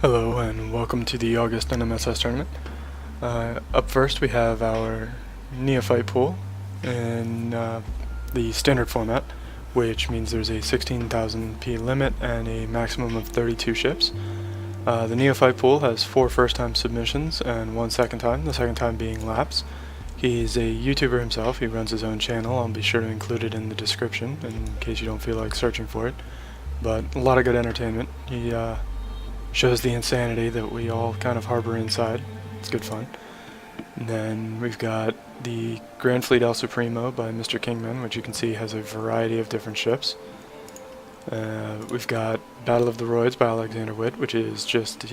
Hello and welcome to the August NMSS tournament. Up first we have our neophyte pool in the standard format, which means there's a 16,000p limit and a maximum of 32 ships. The neophyte pool has 4 first-time submissions and 1 second time, the second time being Laps. He's a YouTuber himself. He runs his own channel. I'll be sure to include it in the description in case you don't feel like searching for it. But a lot of good entertainment. He shows the insanity that we all kind of harbor inside. It's good fun. And then we've got the Grand Fleet El Supremo by Mr. Kingman, which you can see has a variety of different ships. We've got Battle of the Roids by Aleksander, which is just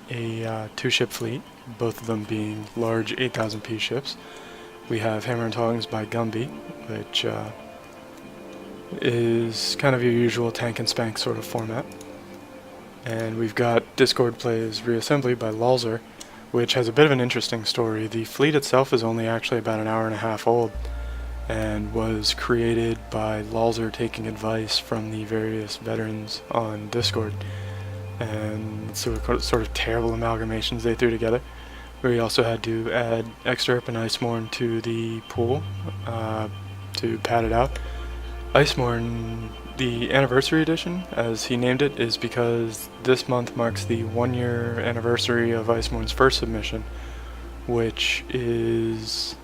a 2-ship fleet, both of them being large 8,000p ships. We have Hammer and Tongs by Gumby, which is kind of your usual tank and spank sort of format. And we've got Discord Plays Reassembly by Lawlzer, which has a bit of an interesting story. The fleet itself is only actually about an hour and a half old, and was created by Lawlzer taking advice from the various veterans on Discord, and sort of terrible amalgamations they threw together. We also had to add Excerpt and Icemourn to the pool to pad it out. Icemourn, the anniversary edition, as he named it, is because this month marks the 1-year anniversary of Icemourn's first submission, which was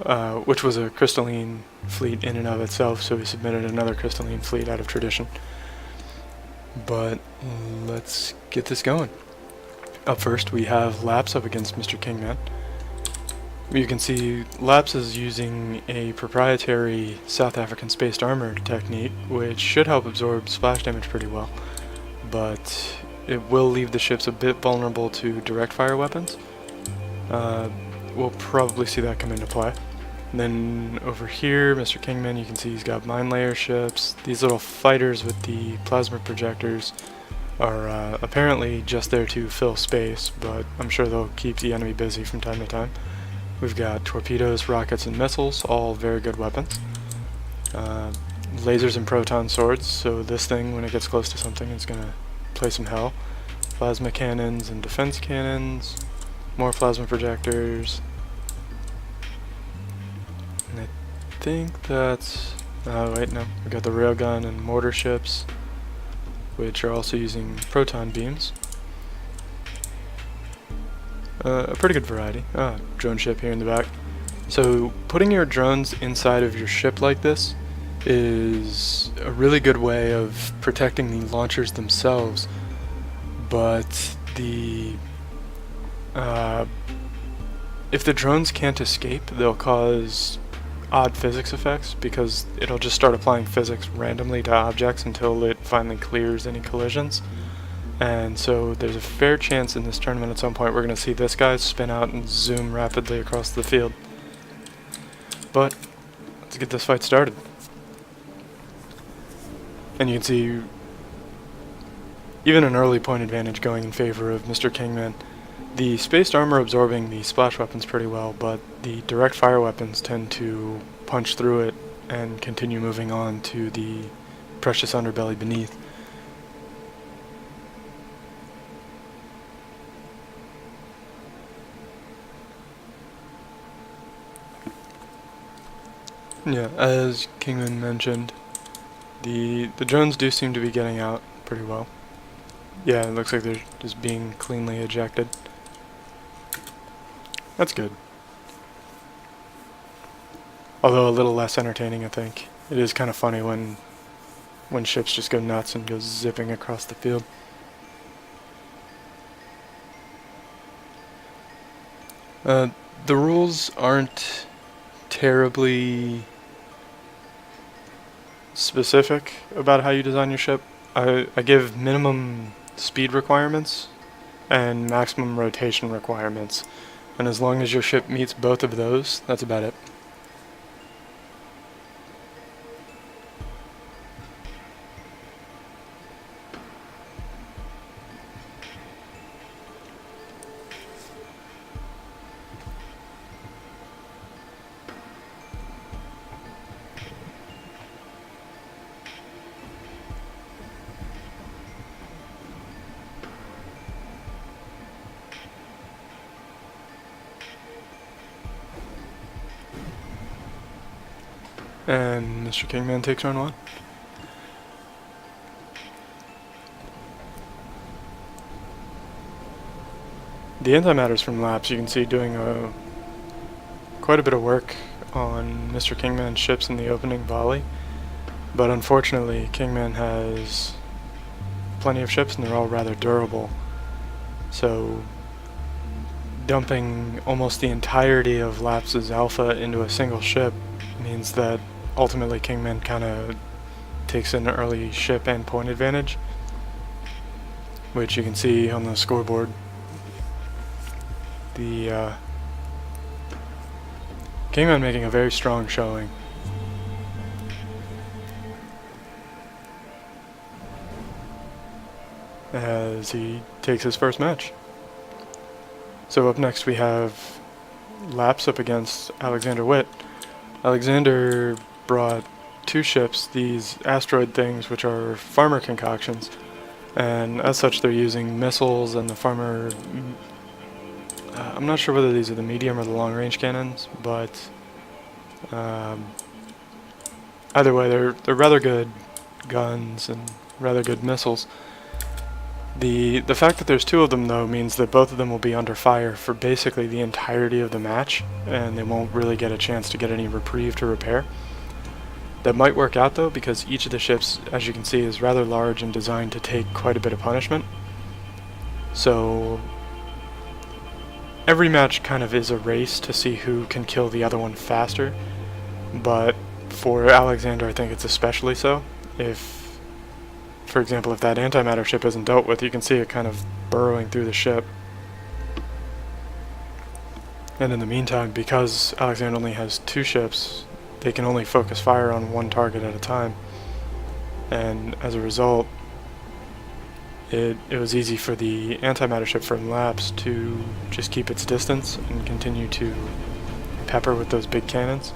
a crystalline fleet in and of itself, so we submitted another crystalline fleet out of tradition. But let's get this going. Up first we have Laps up against Mr. Kingman. You can see Laps is using a proprietary South African spaced armor technique, which should help absorb splash damage pretty well, but it will leave the ships a bit vulnerable to direct fire weapons. We'll probably see that come into play. And then over here, Mr. Kingman, you can see he's got mine layer ships. These little fighters with the plasma projectors are apparently just there to fill space, but I'm sure they'll keep the enemy busy from time to time. We've got torpedoes, rockets, and missiles, all very good weapons. Lasers and proton swords, so this thing, when it gets close to something, is going to play some hell. Plasma cannons and defense cannons, more plasma projectors. And I think that's... oh wait, no. We've got the railgun and mortar ships, which are also using proton beams. A pretty good variety. Drone ship here in the back. So putting your drones inside of your ship like this is a really good way of protecting the launchers themselves, but if the drones can't escape, they'll cause odd physics effects, because it'll just start applying physics randomly to objects until it finally clears any collisions. And so there's a fair chance in this tournament at some point we're going to see this guy spin out and zoom rapidly across the field. But let's get this fight started. And you can see even an early point advantage going in favor of Mr. Kingman. The spaced armor absorbing the splash weapons pretty well, but the direct fire weapons tend to punch through it and continue moving on to the precious underbelly beneath. Yeah, as Kingman mentioned, the drones do seem to be getting out pretty well. Yeah, it looks like they're just being cleanly ejected. That's good. Although a little less entertaining, I think. It is kind of funny when ships just go nuts and go zipping across the field. The rules aren't terribly specific about how you design your ship. I give minimum speed requirements and maximum rotation requirements, and as long as your ship meets both of those, that's about it. And Mr. Kingman takes round 1. The antimatters from Laps, you can see doing quite a bit of work on Mr. Kingman's ships in the opening volley, but unfortunately Kingman has plenty of ships and they're all rather durable, so dumping almost the entirety of Laps' alpha into a single ship means that ultimately Kingman kind of takes an early ship and point advantage, which you can see on the scoreboard. The Kingman making a very strong showing. As he takes his first match. So up next we have Laps up against Aleksander Witt. Aleksander brought 2 ships, these asteroid things, which are farmer concoctions, and as such they're using missiles and the farmer... I'm not sure whether these are the medium or the long range cannons, but either way they're rather good guns and rather good missiles. The fact that there's 2 of them though means that both of them will be under fire for basically the entirety of the match, and they won't really get a chance to get any reprieve to repair. That might work out though, because each of the ships, as you can see, is rather large and designed to take quite a bit of punishment. So every match kind of is a race to see who can kill the other one faster, but for Aleksander I think it's especially so. If, for example, if that antimatter ship isn't dealt with, you can see it kind of burrowing through the ship. And in the meantime, because Aleksander only has 2 ships, they can only focus fire on one target at a time, and as a result it was easy for the antimatter ship from Laps to just keep its distance and continue to pepper with those big cannons.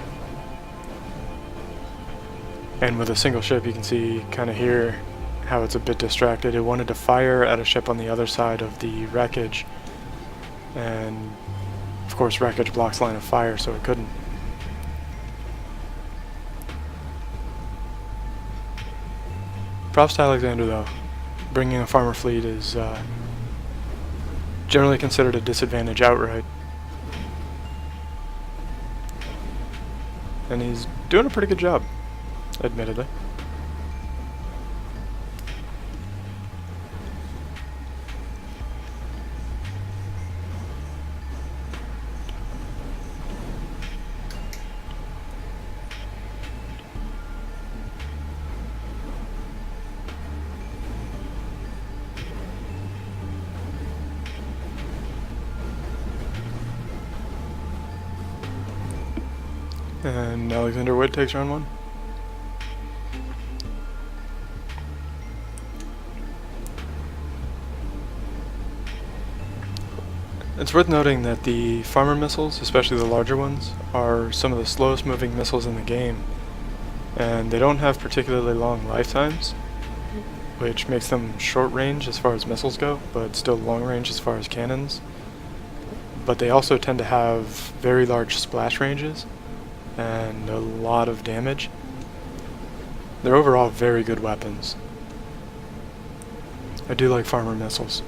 And with a single ship, you can see kind of here how it's a bit distracted. It wanted to fire at a ship on the other side of the wreckage, and of course wreckage blocks line of fire, so it couldn't. Props to Aleksander though. Bringing a farmer fleet is generally considered a disadvantage outright. And he's doing a pretty good job, admittedly. And Aleksander Witt takes round 1. It's worth noting that the farmer missiles, especially the larger ones, are some of the slowest moving missiles in the game, and they don't have particularly long lifetimes, which makes them short range as far as missiles go, but still long range as far as cannons. But they also tend to have very large splash ranges and a lot of damage. They're overall very good weapons. I do like farmer missiles.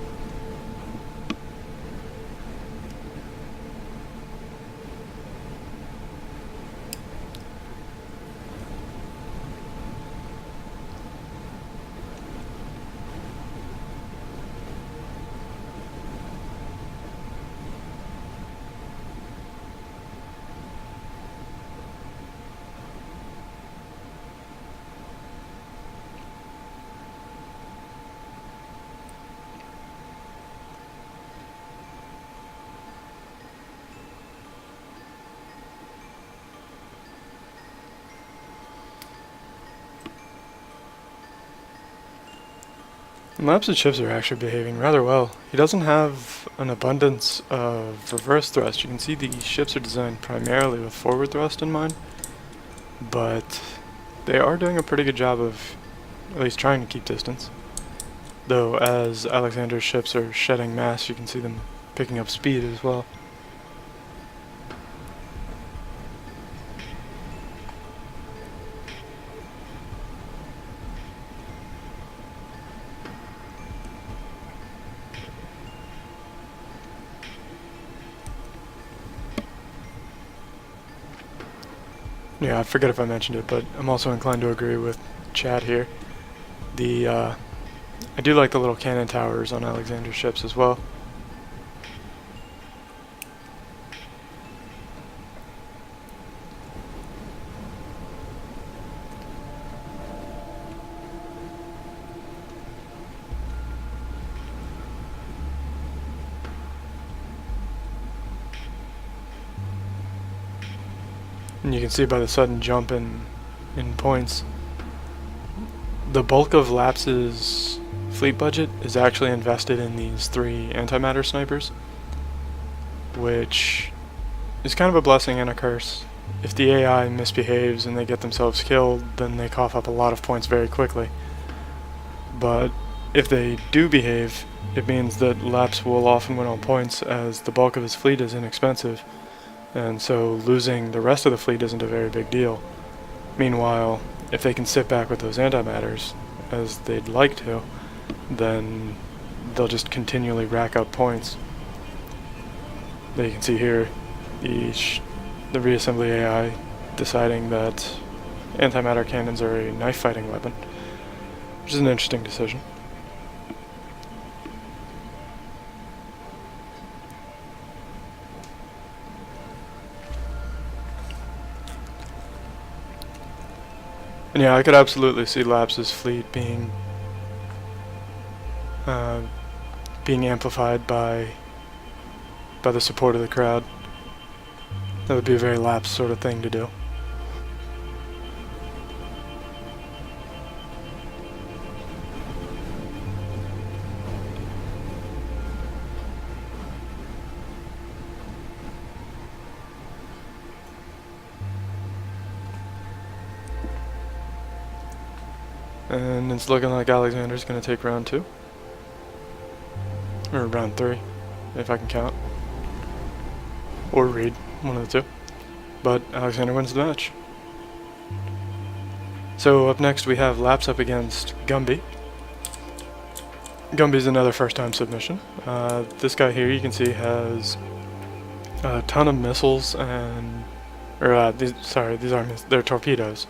Laps' ships are actually behaving rather well. He doesn't have an abundance of reverse thrust. You can see the ships are designed primarily with forward thrust in mind, but they are doing a pretty good job of at least trying to keep distance. Though as Aleksander's ships are shedding mass, you can see them picking up speed as well. Yeah, I forget if I mentioned it, but I'm also inclined to agree with Chad here. I do like the little cannon towers on Aleksander's ships as well. And you can see by the sudden jump in points, the bulk of Laps's fleet budget is actually invested in these 3 antimatter snipers, which is kind of a blessing and a curse. If the AI misbehaves and they get themselves killed, then they cough up a lot of points very quickly. But if they do behave, it means that Laps will often win on points, as the bulk of his fleet is inexpensive, and so losing the rest of the fleet isn't a very big deal. Meanwhile, if they can sit back with those antimatters, as they'd like to, then they'll just continually rack up points. There you can see here the reassembly AI deciding that antimatter cannons are a knife fighting weapon, which is an interesting decision. And yeah, I could absolutely see Laps's fleet being amplified by the support of the crowd. That would be a very Laps sort of thing to do. And it's looking like Aleksander's going to take round 2. Or round 3, if I can count. Or read, one of the two. But Aleksander wins the match. So up next we have Laps up against Gumby. Gumby's another first-time submission. This guy here, you can see, has a ton of missiles and... they're torpedoes,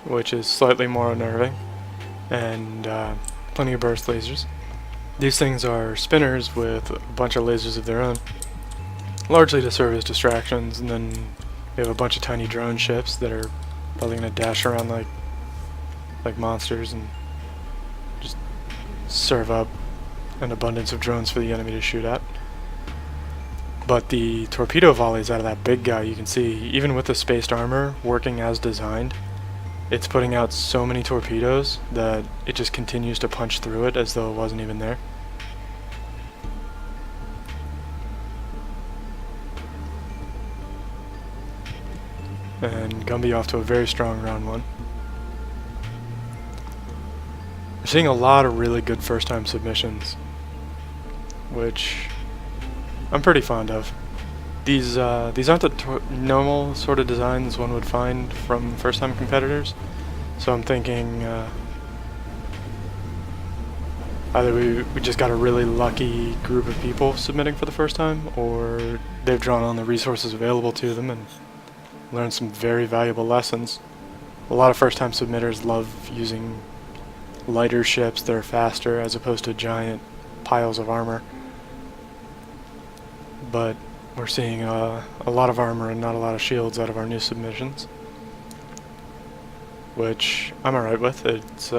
which is slightly more unnerving. And plenty of burst lasers. These things are spinners with a bunch of lasers of their own, largely to serve as distractions, and then we have a bunch of tiny drone ships that are probably going to dash around like monsters and just serve up an abundance of drones for the enemy to shoot at. But the torpedo volleys out of that big guy, you can see, even with the spaced armor working as designed, it's putting out so many torpedoes that it just continues to punch through it as though it wasn't even there. And Gumby off to a very strong round 1. We're seeing a lot of really good first-time submissions, which I'm pretty fond of. These aren't the normal sort of designs one would find from first-time competitors, so I'm thinking either we just got a really lucky group of people submitting for the first time, or they've drawn on the resources available to them and learned some very valuable lessons. A lot of first-time submitters love using lighter ships that are faster as opposed to giant piles of armor, but we're seeing a lot of armor and not a lot of shields out of our new submissions, which I'm alright with. It's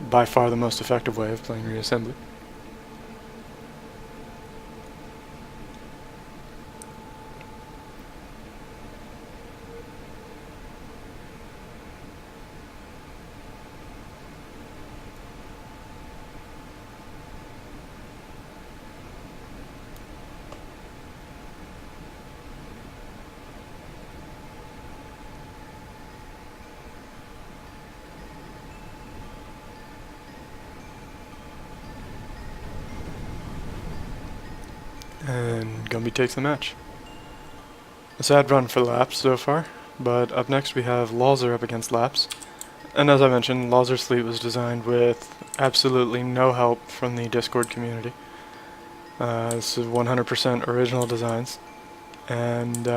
by far the most effective way of playing Reassembly. And Gumby takes the match. A sad run for Laps so far, but up next we have Lawlzer up against Laps. And as I mentioned, Lawlzer's fleet was designed with absolutely no help from the Discord community. This is 100% original designs. And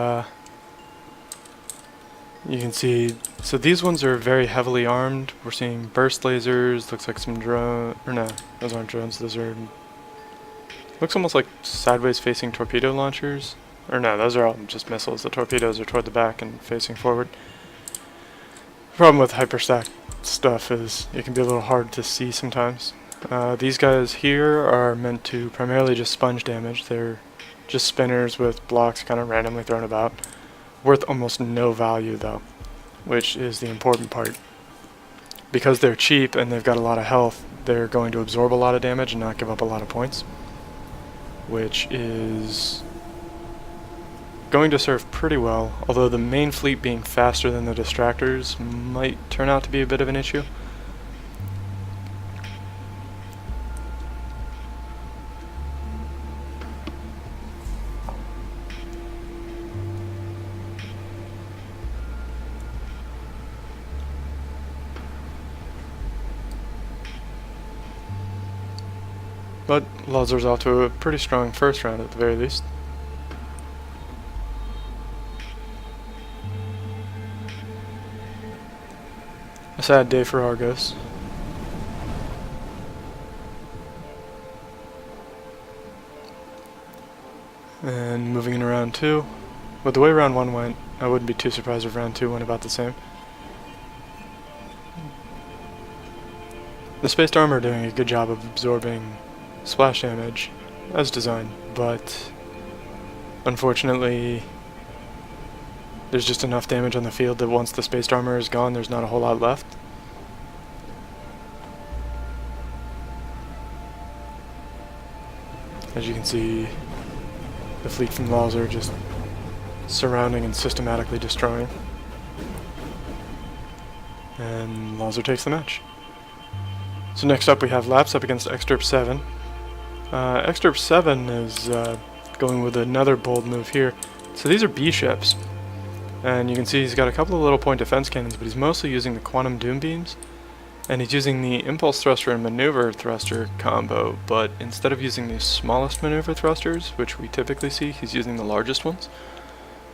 You can see, so these ones are very heavily armed. We're seeing burst lasers, looks like some drone, or no, those aren't drones, those are, looks almost like sideways facing torpedo launchers. Or no, those are all just missiles. The torpedoes are toward the back and facing forward. The problem with hyperstack stuff is it can be a little hard to see sometimes. These guys here are meant to primarily just sponge damage. They're just spinners with blocks kind of randomly thrown about. Worth almost no value though, which is the important part. Because they're cheap and they've got a lot of health, they're going to absorb a lot of damage and not give up a lot of points, which is going to serve pretty well, although the main fleet being faster than the distractors might turn out to be a bit of an issue. But Lawlzer's off to a pretty strong first round at the very least. A sad day for Argos. And moving into round 2. With the way round 1 went, I wouldn't be too surprised if round 2 went about the same. The spaced armor are doing a good job of absorbing splash damage as designed, but unfortunately there's just enough damage on the field that once the spaced armor is gone, there's not a whole lot left. As you can see, the fleet from Lawlzer just surrounding and systematically destroying. And Lawlzer takes the match. So next up we have Laps up against Extirp 7. Extirp 7 is going with another bold move here. So these are B ships. And you can see he's got a couple of little point defense cannons, but he's mostly using the quantum doom beams. And he's using the impulse thruster and maneuver thruster combo, but instead of using the smallest maneuver thrusters, which we typically see, he's using the largest ones,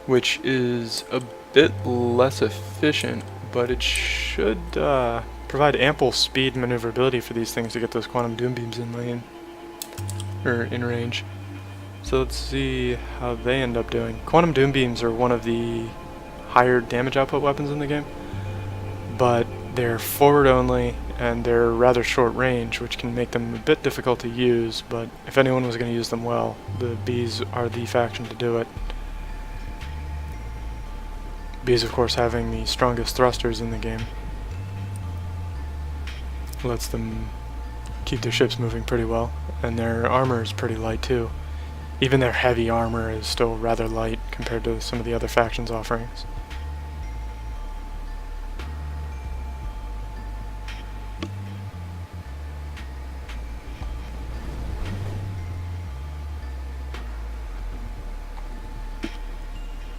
which is a bit less efficient, but it should provide ample speed and maneuverability for these things to get those quantum doom beams in lane, or in range. So let's see how they end up doing. Quantum doom beams are one of the higher damage output weapons in the game, but they're forward only and they're rather short range, which can make them a bit difficult to use, but if anyone was going to use them well, the Bees are the faction to do it. Bees, of course, having the strongest thrusters in the game lets them keep their ships moving pretty well, and their armor is pretty light too. Even their heavy armor is still rather light compared to some of the other factions' offerings.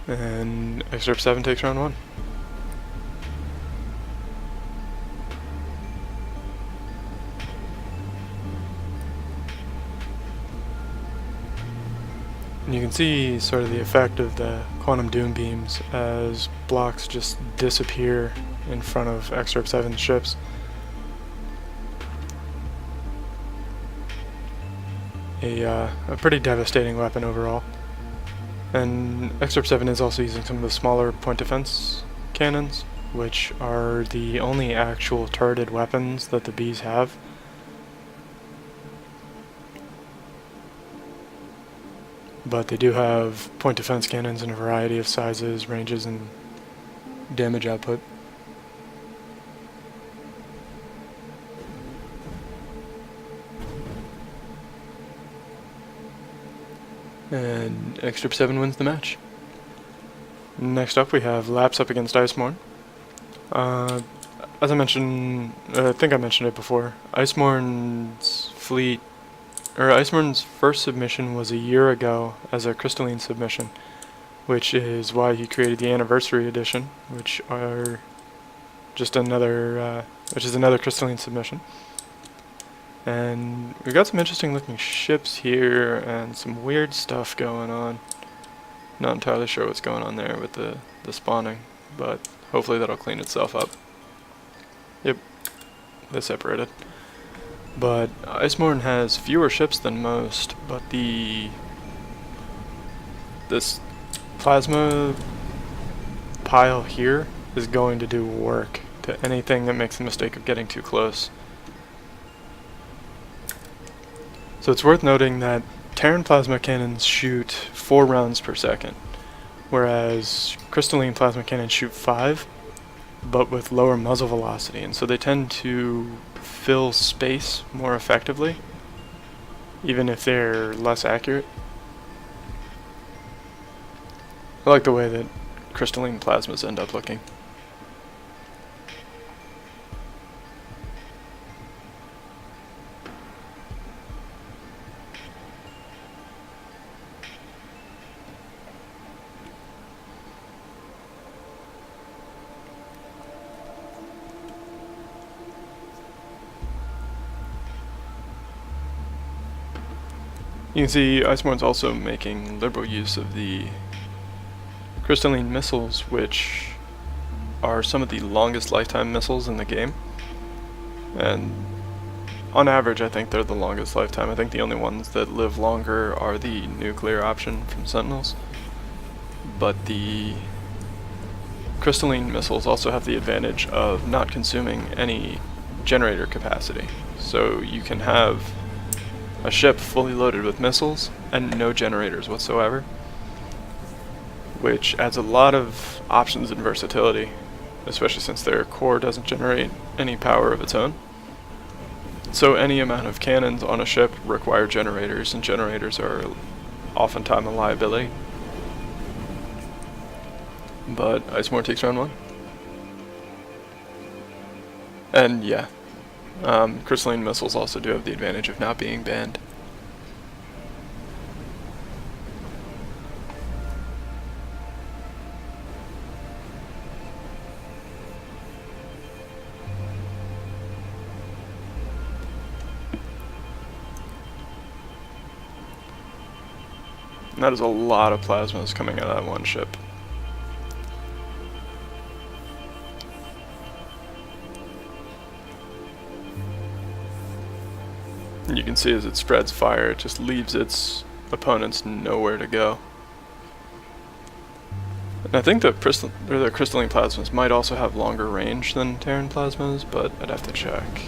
And Extirp 7 takes round 1. And you can see sort of the effect of the quantum doom beams as blocks just disappear in front of Extirp 7's ships. A pretty devastating weapon overall. And Extirp 7 is also using some of the smaller point defense cannons, which are the only actual turreted weapons that the Bees have. But they do have point defense cannons in a variety of sizes, ranges, and damage output. And Extirp 7 wins the match. Next up we have Laps up against Icemourn. As I mentioned, I think I mentioned it before, Icemourn's fleet, or Icemourn's first submission was a year ago as a crystalline submission, which is why he created the Anniversary Edition, which are just another, which is another crystalline submission. And we've got some interesting looking ships here and some weird stuff going on. Not entirely sure what's going on there with the spawning, but Hopefully that'll clean itself up. Yep, they separated. But Icemourn has fewer ships than most, but this plasma pile here is going to do work to anything that makes the mistake of getting too close. So it's worth noting that Terran plasma cannons shoot 4 rounds per second, whereas crystalline plasma cannons shoot 5, but with lower muzzle velocity, and so they tend to fill space more effectively, even if they're less accurate. I like the way that crystalline plasmas end up looking. You can see Icemourn's also making liberal use of the crystalline missiles, which are some of the longest lifetime missiles in the game. And on average, I think they're the longest lifetime. I think the only ones that live longer are the nuclear option from Sentinels. But the crystalline missiles also have the advantage of not consuming any generator capacity. So you can have a ship fully loaded with missiles and no generators whatsoever, which adds a lot of options and versatility, especially since their core doesn't generate any power of its own. So any amount of cannons on a ship require generators, and generators are oftentimes a liability. But Icemourn takes round 1. And yeah, crystalline missiles also do have the advantage of not being banned. And that is a lot of plasmas coming out of that one ship. And you can see as it spreads fire, it just leaves its opponents nowhere to go. And I think the crystalline plasmas might also have longer range than Terran plasmas, but I'd have to check.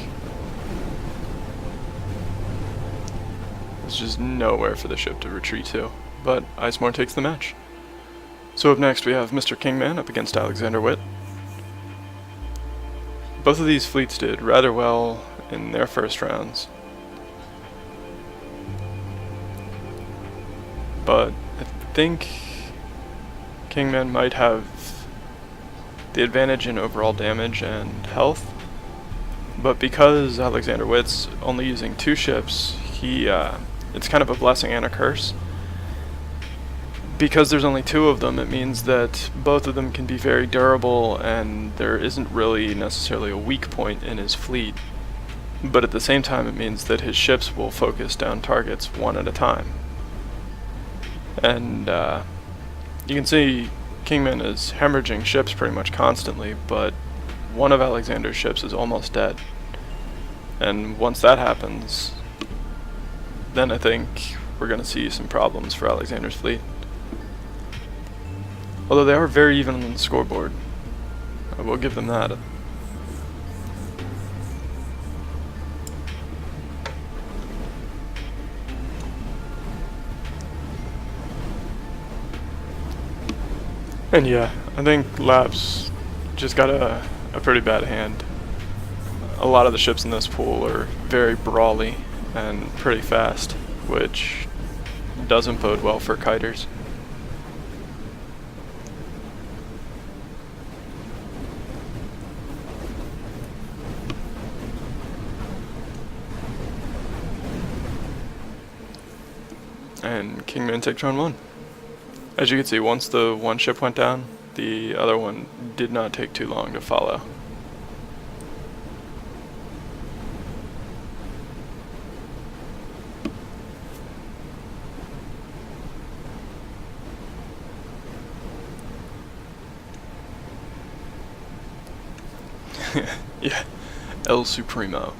There's just nowhere for the ship to retreat to, but Icemourn takes the match. So up next we have Mr. Kingman up against Aleksander Witt. Both of these fleets did rather well in their first rounds, but I think Kingman might have the advantage in overall damage and health, but because Aleksander Witt's only using 2 ships, it's kind of a blessing and a curse. Because there's only 2 of them, it means that both of them can be very durable, and there isn't really necessarily a weak point in his fleet. But at the same time, it means that his ships will focus down targets one at a time. And you can see Kingman is hemorrhaging ships pretty much constantly, but one of Aleksander's ships is almost dead. And once that happens, then I think we're going to see some problems for Aleksander's fleet. Although they are very even on the scoreboard. I will give them that. And yeah, I think Labs just got a pretty bad hand. A lot of the ships in this pool are very brawly and pretty fast, which doesn't bode well for kiters. And Kingman takes round 1. As you can see, once the one ship went down, the other one did not take too long to follow. Yeah, El Supremo.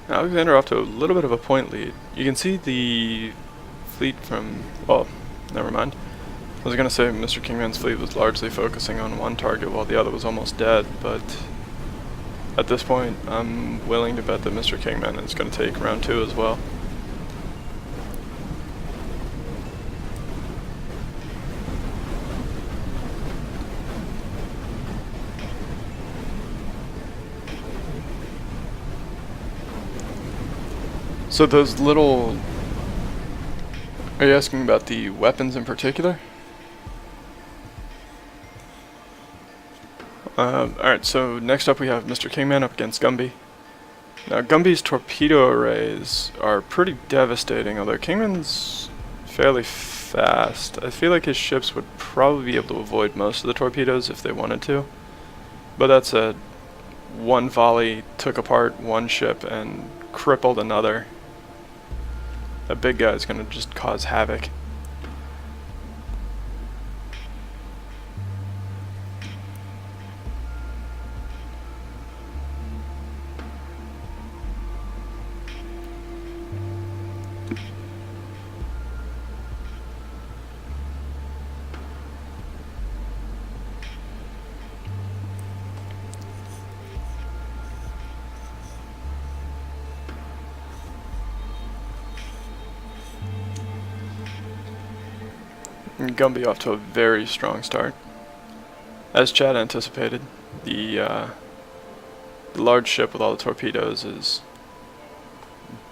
Aleksander off to a little bit of a point lead. You can see the fleet from, well, never mind. I was going to say Mr. Kingman's fleet was largely focusing on one target while the other was almost dead, but at this point I'm willing to bet that Mr. Kingman is going to take round 2 as well. So those little... Are you asking about the weapons in particular? Alright, so next up we have Mr. Kingman up against Gumby. Now Gumby's torpedo arrays are pretty devastating, although Kingman's fairly fast. I feel like his ships would probably be able to avoid most of the torpedoes if they wanted to. But that said, one volley took apart one ship and crippled another. That big guy is going to just cause havoc. And Gumby off to a very strong start. As Chad anticipated, the large ship with all the torpedoes is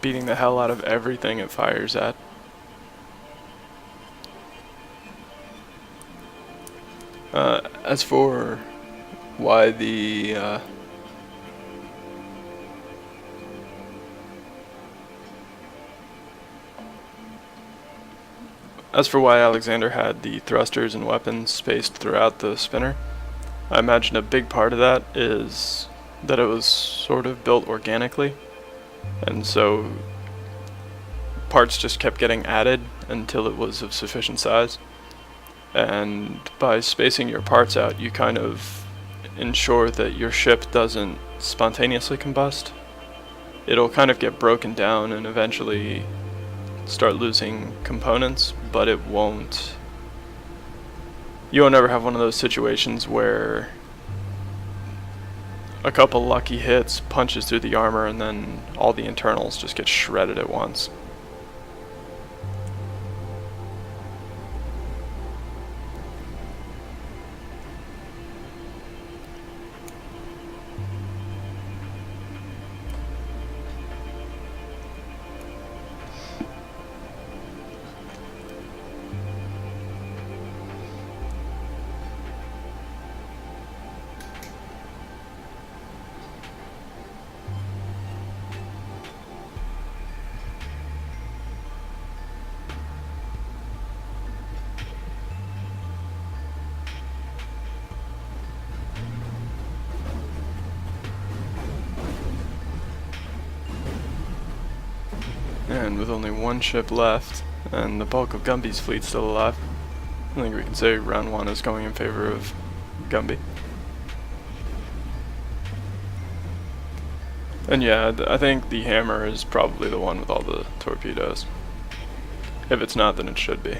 beating the hell out of everything it fires at. As for why the As for why Aleksander had the thrusters and weapons spaced throughout the spinner, I imagine a big part of that is that it was sort of built organically, and so parts just kept getting added until it was of sufficient size. And by spacing your parts out, you kind of ensure that your ship doesn't spontaneously combust. It'll kind of get broken down and eventually start losing components, but it won't. You won't ever have one of those situations where a couple lucky hits punches through the armor and then all the internals just get shredded at once. And with only one ship left, and the bulk of Gumby's fleet still alive, I think we can say round 1 is going in favor of Gumby. And yeah, I think the hammer is probably the one with all the torpedoes. If it's not, then it should be.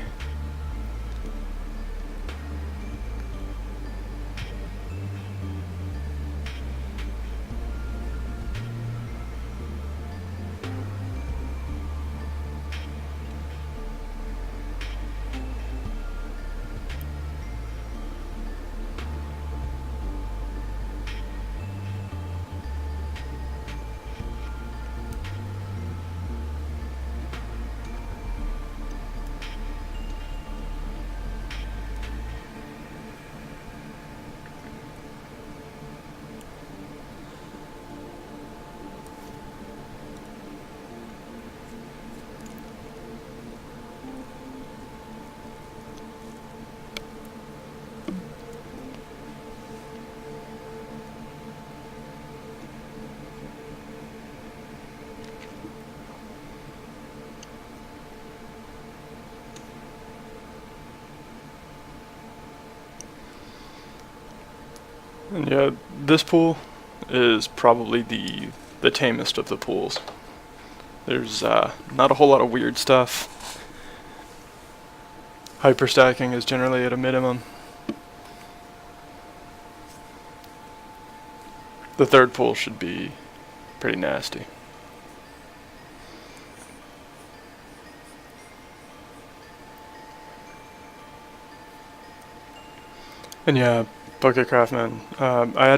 And yeah, this pool is probably the tamest of the pools. There's not a whole lot of weird stuff. Hyperstacking is generally at a minimum. The third pool should be pretty nasty. And yeah, Bucket Craftman. I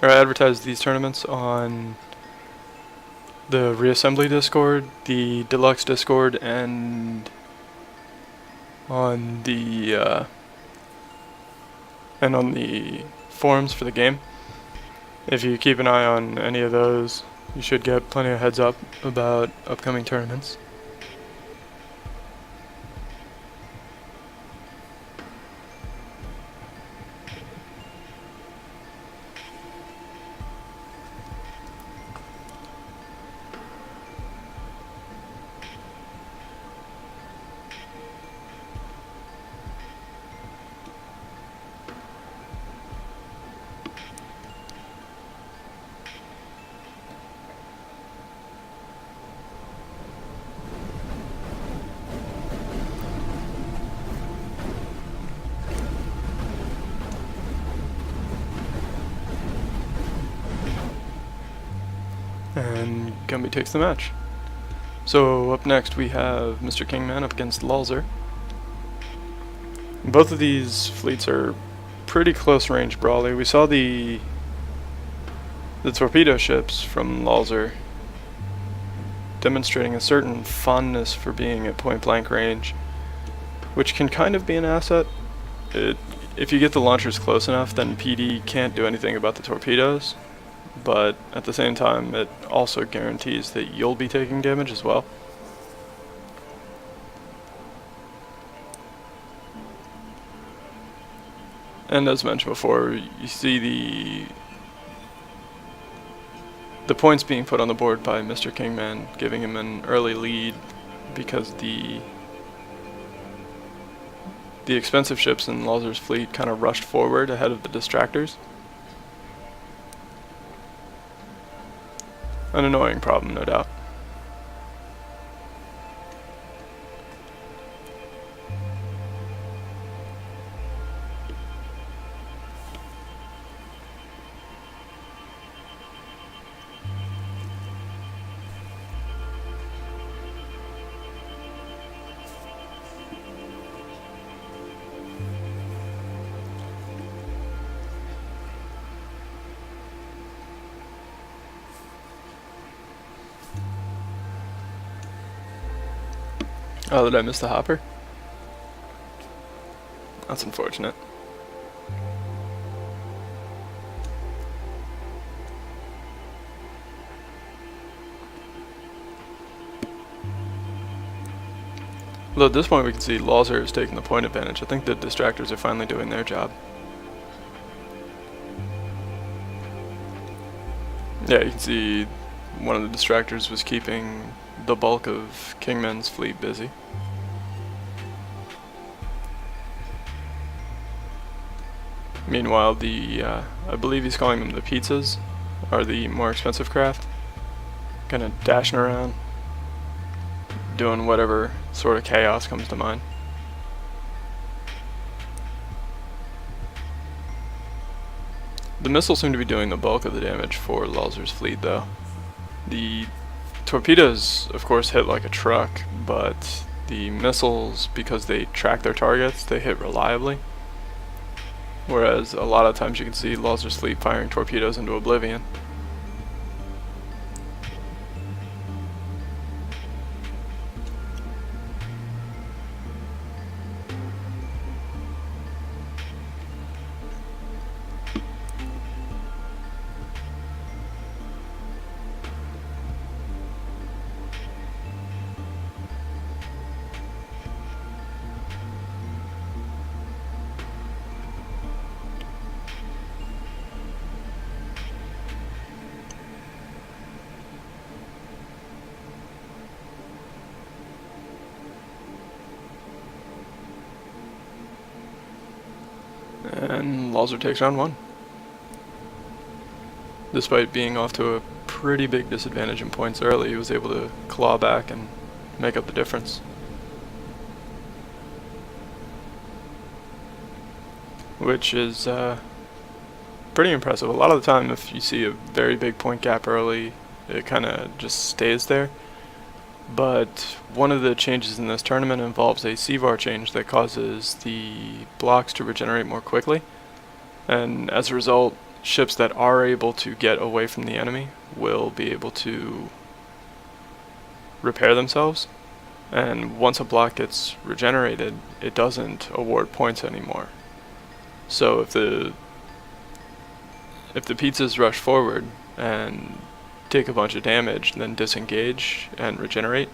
advertise these tournaments on the Reassembly Discord, the Deluxe Discord, and on the forums for the game. If you keep an eye on any of those, you should get plenty of heads up about upcoming tournaments. And Gumby takes the match. So up next we have Mr. Kingman up against Lawlzer. Both of these fleets are pretty close range brawly. We saw the torpedo ships from Lawlzer demonstrating a certain fondness for being at point blank range, which can kind of be an asset. If you get the launchers close enough, then PD can't do anything about the torpedoes, but at the same time it also guarantees that you'll be taking damage as well. And as mentioned before, you see the points being put on the board by Mr. Kingman, giving him an early lead because the expensive ships in Lawlzer's fleet kind of rushed forward ahead of the distractors. An annoying problem, no doubt. Oh, did I miss the hopper? That's unfortunate. Although at this point we can see Lawlzer is taking the point advantage. I think the distractors are finally doing their job. Yeah, you can see one of the distractors was keeping the bulk of Kingman's fleet busy. Meanwhile, I believe he's calling them the pizzas, are the more expensive craft. Kind of dashing around, doing whatever sort of chaos comes to mind. The missiles seem to be doing the bulk of the damage for Lawlzer's fleet, though. The torpedoes, of course, hit like a truck, but the missiles, because they track their targets, they hit reliably. Whereas a lot of times you can see Lawlzer's fleet firing torpedoes into oblivion. And Lawlzer takes round 1. Despite being off to a pretty big disadvantage in points early, he was able to claw back and make up the difference. Which is pretty impressive. A lot of the time, if you see a very big point gap early, it kind of just stays there. But one of the changes in this tournament involves a CVAR change that causes the blocks to regenerate more quickly. And as a result, ships that are able to get away from the enemy will be able to repair themselves. And once a block gets regenerated, it doesn't award points anymore. So if the pizzas rush forward and take a bunch of damage and then disengage and regenerate,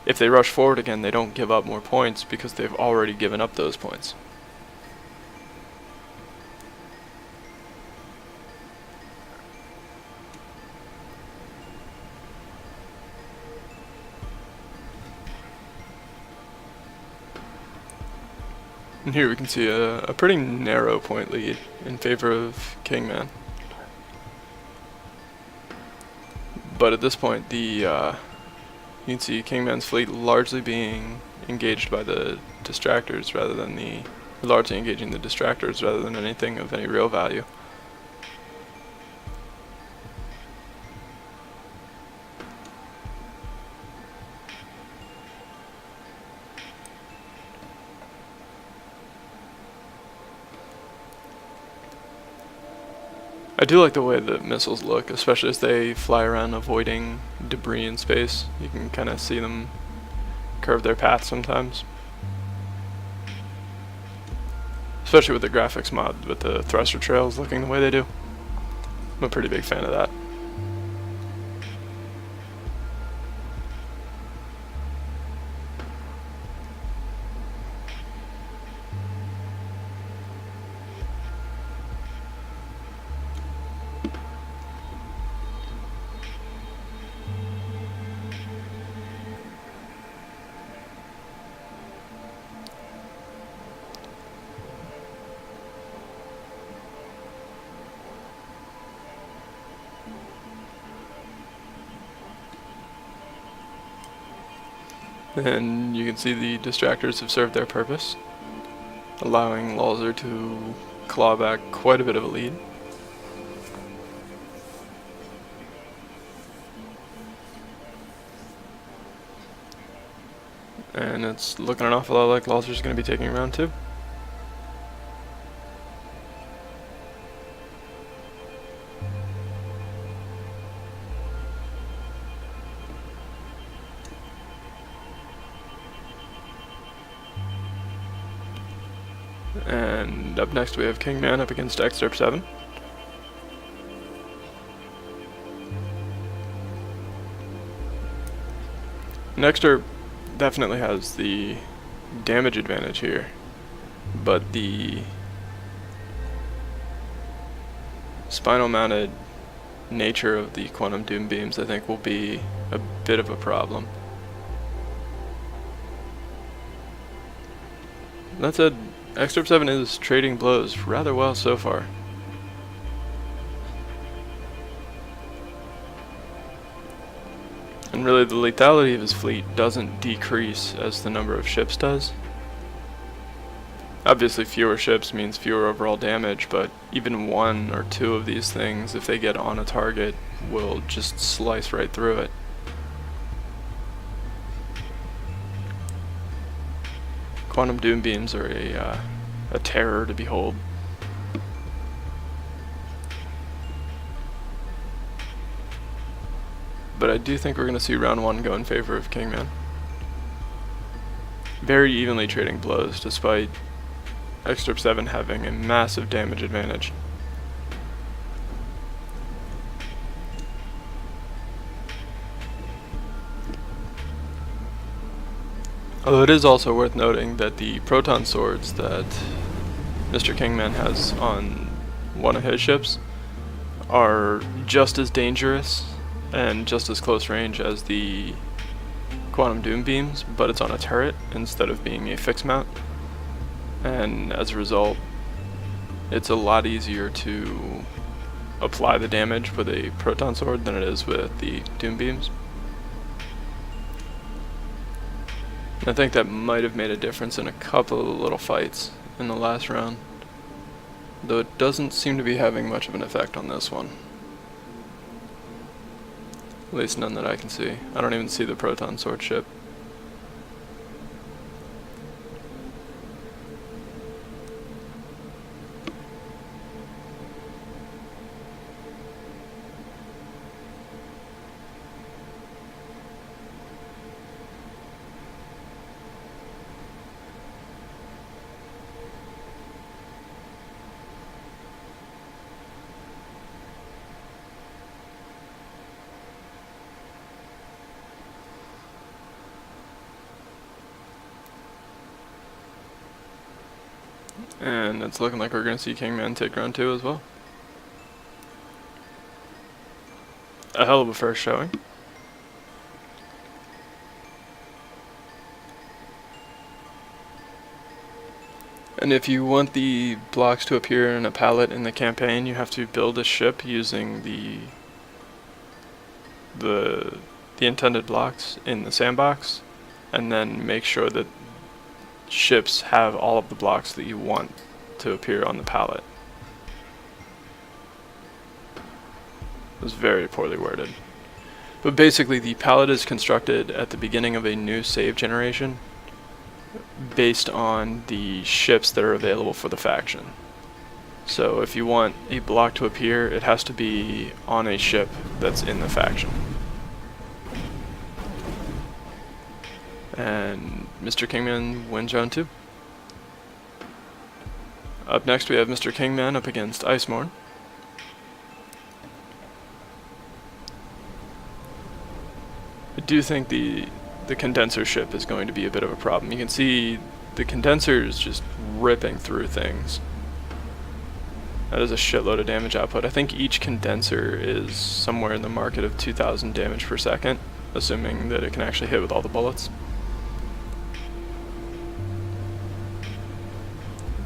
if they rush forward again, they don't give up more points because they've already given up those points. And here we can see a pretty narrow point lead in favor of Kingman. But at this point, you can see Kingman's fleet largely being engaged by the distractors rather than largely engaging the distractors rather than anything of any real value. I do like the way the missiles look, especially as they fly around avoiding debris in space. You can kind of see them curve their path sometimes. Especially with the graphics mod, with the thruster trails looking the way they do. I'm a pretty big fan of that. And you can see the distractors have served their purpose, allowing Lawlzer to claw back quite a bit of a lead. And it's looking an awful lot like Lawlzer's going to be taking round 2. And up next we have Kingman up against Excerpt 7. And Excerpt definitely has the damage advantage here, but the spinal mounted nature of the quantum doom beams I think will be a bit of a problem. That said, Excerpt 7 is trading blows rather well so far. And really the lethality of his fleet doesn't decrease as the number of ships does. Obviously fewer ships means fewer overall damage, but even one or two of these things, if they get on a target, will just slice right through it. Quantum doom beams are a terror to behold. But I do think we're going to see round 1 go in favor of Kingman. Very evenly trading blows, despite Excerpt 7 having a massive damage advantage. Although it is also worth noting that the proton swords that Mr. Kingman has on one of his ships are just as dangerous and just as close range as the quantum doom beams, but it's on a turret instead of being a fixed mount. And as a result, it's a lot easier to apply the damage with a proton sword than it is with the doom beams. I think that might have made a difference in a couple of little fights in the last round, though it doesn't seem to be having much of an effect on this one. At least none that I can see. I don't even see the proton sword ship. And it's looking like we're going to see Kingman take round 2 as well. A hell of a first showing. And if you want the blocks to appear in a palette in the campaign, you have to build a ship using the intended blocks in the sandbox, and then make sure that ships have all of the blocks that you want to appear on the palette. It was very poorly worded. But basically the palette is constructed at the beginning of a new save generation based on the ships that are available for the faction. So if you want a block to appear, it has to be on a ship that's in the faction. And Mr. Kingman wins round 2. Up next we have Mr. Kingman up against Icemourn. I do think the condenser ship is going to be a bit of a problem. You can see the condenser is just ripping through things. That is a shitload of damage output. I think each condenser is somewhere in the market of 2,000 damage per second, assuming that it can actually hit with all the bullets.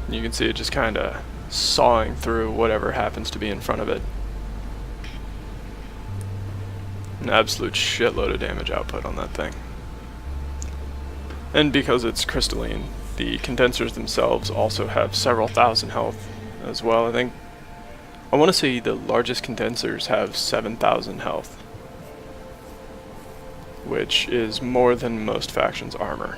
You can see it just kind of sawing through whatever happens to be in front of it. An absolute shitload of damage output on that thing. And because it's crystalline, the condensers themselves also have several thousand health as well. I want to say the largest condensers have 7,000 health, which is more than most factions' armor.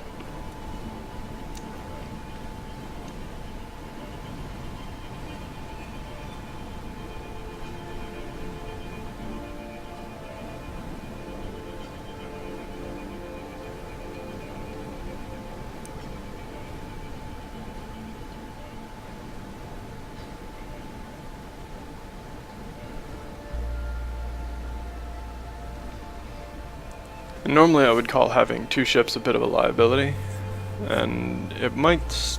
Normally I would call having 2 ships a bit of a liability, and it might,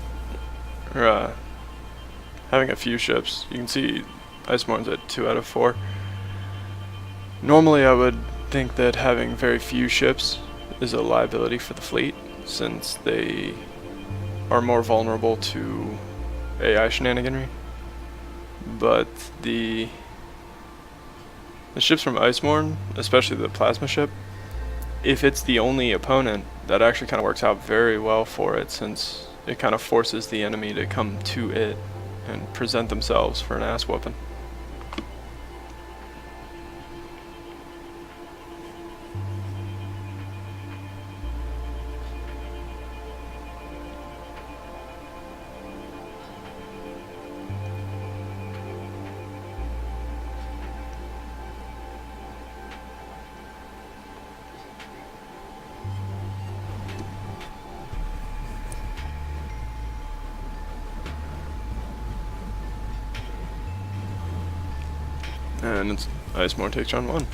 having a few ships. You can see Icemourn's at 2 out of 4. Normally I would think that having very few ships is a liability for the fleet, since they are more vulnerable to AI shenaniganry. But the ships from Icemourn, especially the plasma ship, if it's the only opponent, that actually kind of works out very well for it, since it kind of forces the enemy to come to it and present themselves for an ass whooping. And it's Icemourn takes round 1.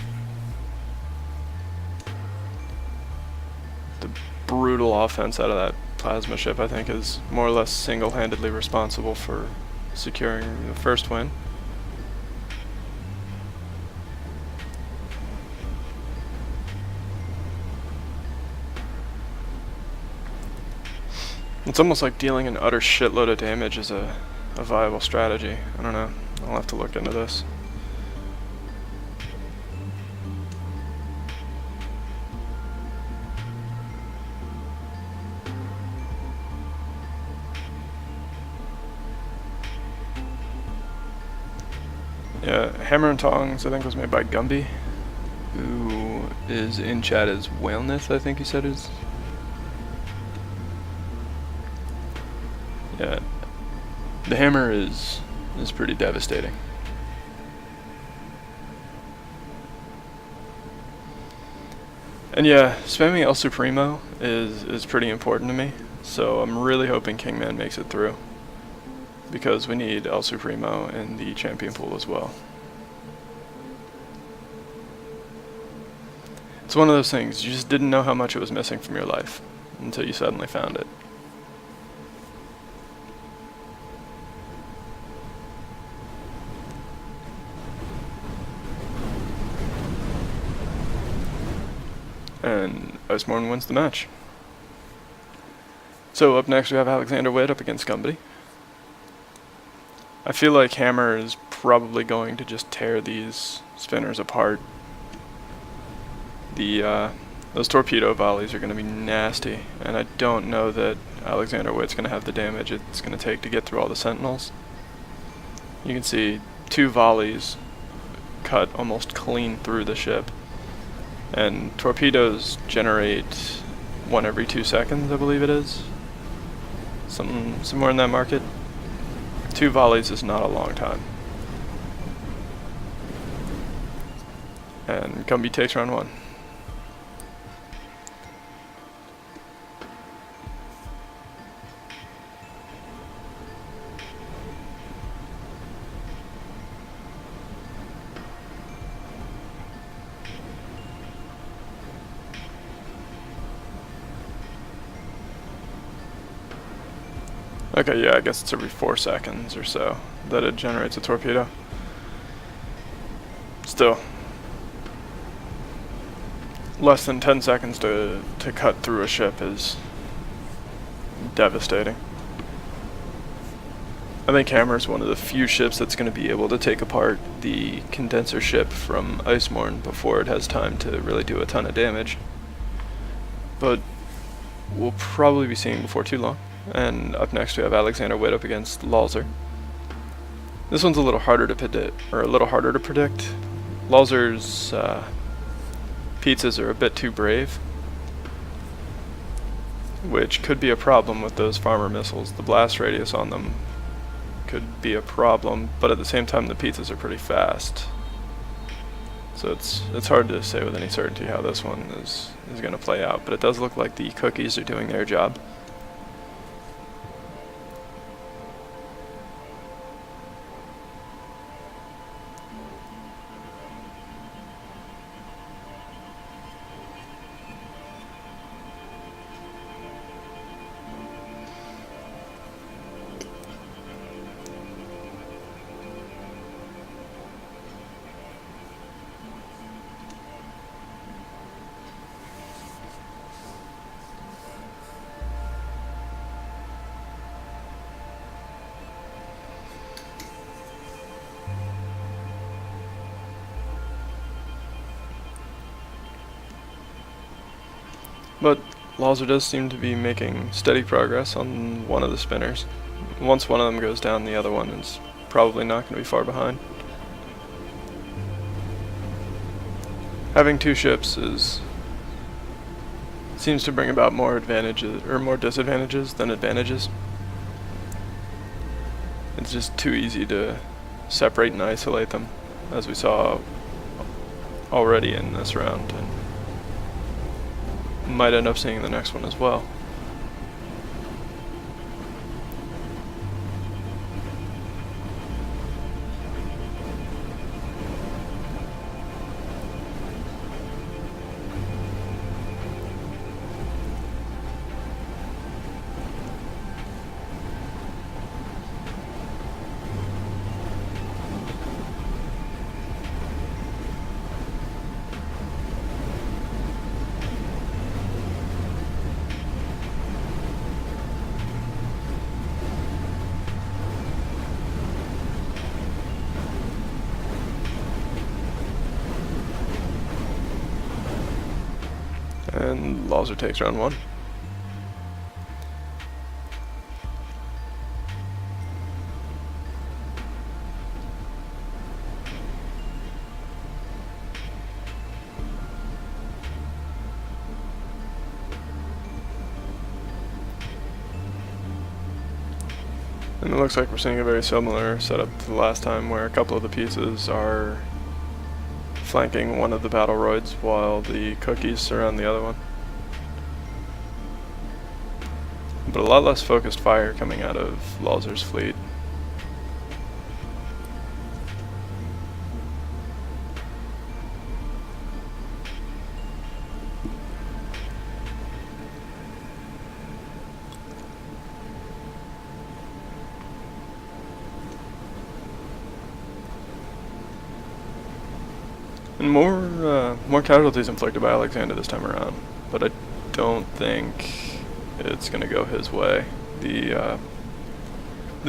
The brutal offense out of that plasma ship, I think, is more or less single-handedly responsible for securing the first win. It's almost like dealing an utter shitload of damage is a a viable strategy. I don't know. I'll have to look into this. Yeah, Hammer and Tongs, I think, was made by Gumby, who is in chat as Whaleness, I think he said is. Yeah, the hammer is pretty devastating. And yeah, spamming El Supremo is pretty important to me, so I'm really hoping Kingman makes it through, because we need El Supremo in the champion pool as well. It's one of those things, you just didn't know how much it was missing from your life until you suddenly found it. And Icemourn wins the match. So up next we have Aleksander up against Gumby. I feel like Hammer is probably going to just tear these spinners apart. Those torpedo volleys are going to be nasty, and I don't know that Aleksander Witt's going to have the damage it's going to take to get through all the sentinels. You can see 2 volleys cut almost clean through the ship. And torpedoes generate 1 every 2 seconds, I believe it is. Somewhere in that market. 2 volleys is not a long time. And Gumby takes round 1. Okay, yeah, I guess it's every 4 seconds or so that it generates a torpedo. Still, less than 10 seconds to cut through a ship is devastating. I think Hammer's one of the few ships that's going to be able to take apart the condenser ship from Icemourn before it has time to really do a ton of damage. But we'll probably be seeing before too long. And up next we have Aleksander up against Lawlzer. This one's a little harder to predict. Lawzer's pizzas are a bit too brave, which could be a problem with those farmer missiles. The blast radius on them could be a problem, but at the same time the pizzas are pretty fast. So it's hard to say with any certainty how this one is going to play out, but it does look like the cookies are doing their job. But Lawlzer does seem to be making steady progress on one of the spinners. Once one of them goes down, the other one is probably not going to be far behind. Having 2 ships seems to bring about more advantages or more disadvantages than advantages. It's just too easy to separate and isolate them, as we saw already in this round, and might end up seeing the next one as well. And Lawlzer takes round 1. And it looks like we're seeing a very similar setup to the last time, where a couple of the pieces are flanking one of the battle roids while the cookies surround the other one. But a lot less focused fire coming out of Lawlzer's fleet. And more casualties inflicted by Aleksander this time around, but I don't think it's going to go his way. The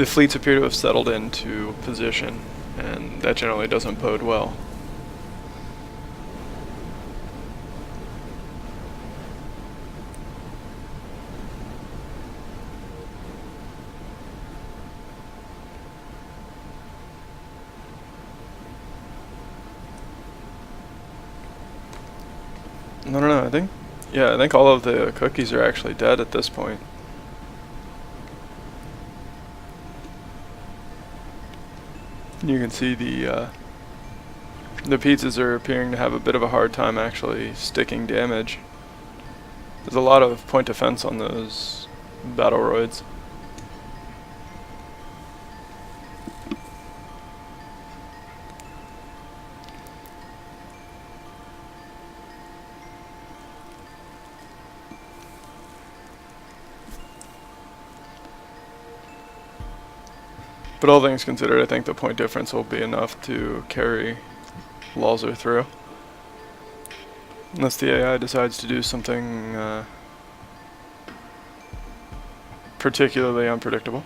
fleets appear to have settled into position, and that generally doesn't bode well. I don't know, I think all of the cookies are actually dead at this point. You can see the pizzas are appearing to have a bit of a hard time actually sticking damage. There's a lot of point defense on those battle roids. But all things considered, I think the point difference will be enough to carry Lawlzer through. Unless the AI decides to do something particularly unpredictable.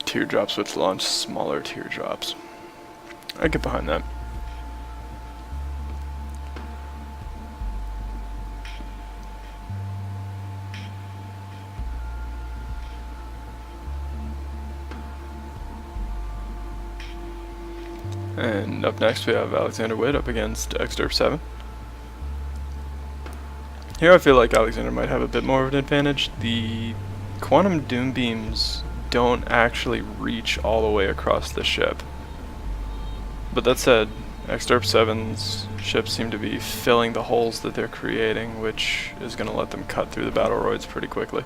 Teardrops which launch smaller teardrops. I get behind that. And up next we have Aleksander Witt up against Exderp 7. Here I feel like Aleksander might have a bit more of an advantage. The quantum doom beams don't actually reach all the way across the ship. But that said, Exderp 7's ships seem to be filling the holes that they're creating, which is going to let them cut through the battle roids pretty quickly.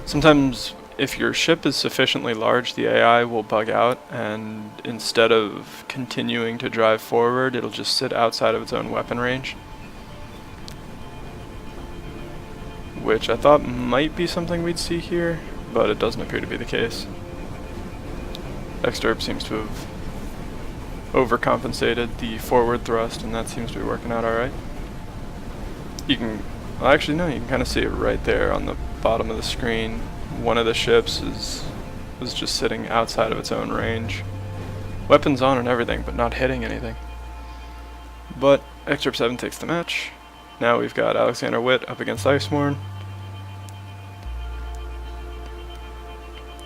Sometimes, if your ship is sufficiently large, the AI will bug out, and instead of continuing to drive forward, it'll just sit outside of its own weapon range. Which I thought might be something we'd see here, but it doesn't appear to be the case. Exderp seems to have overcompensated the forward thrust, and that seems to be working out alright. You can, well, actually no, you can kind of see it right there on the bottom of the screen. One of the ships was just sitting outside of its own range. Weapons on and everything, but not hitting anything. But Exderp 7 takes the match. Now we've got Aleksander Witt up against Icemourn.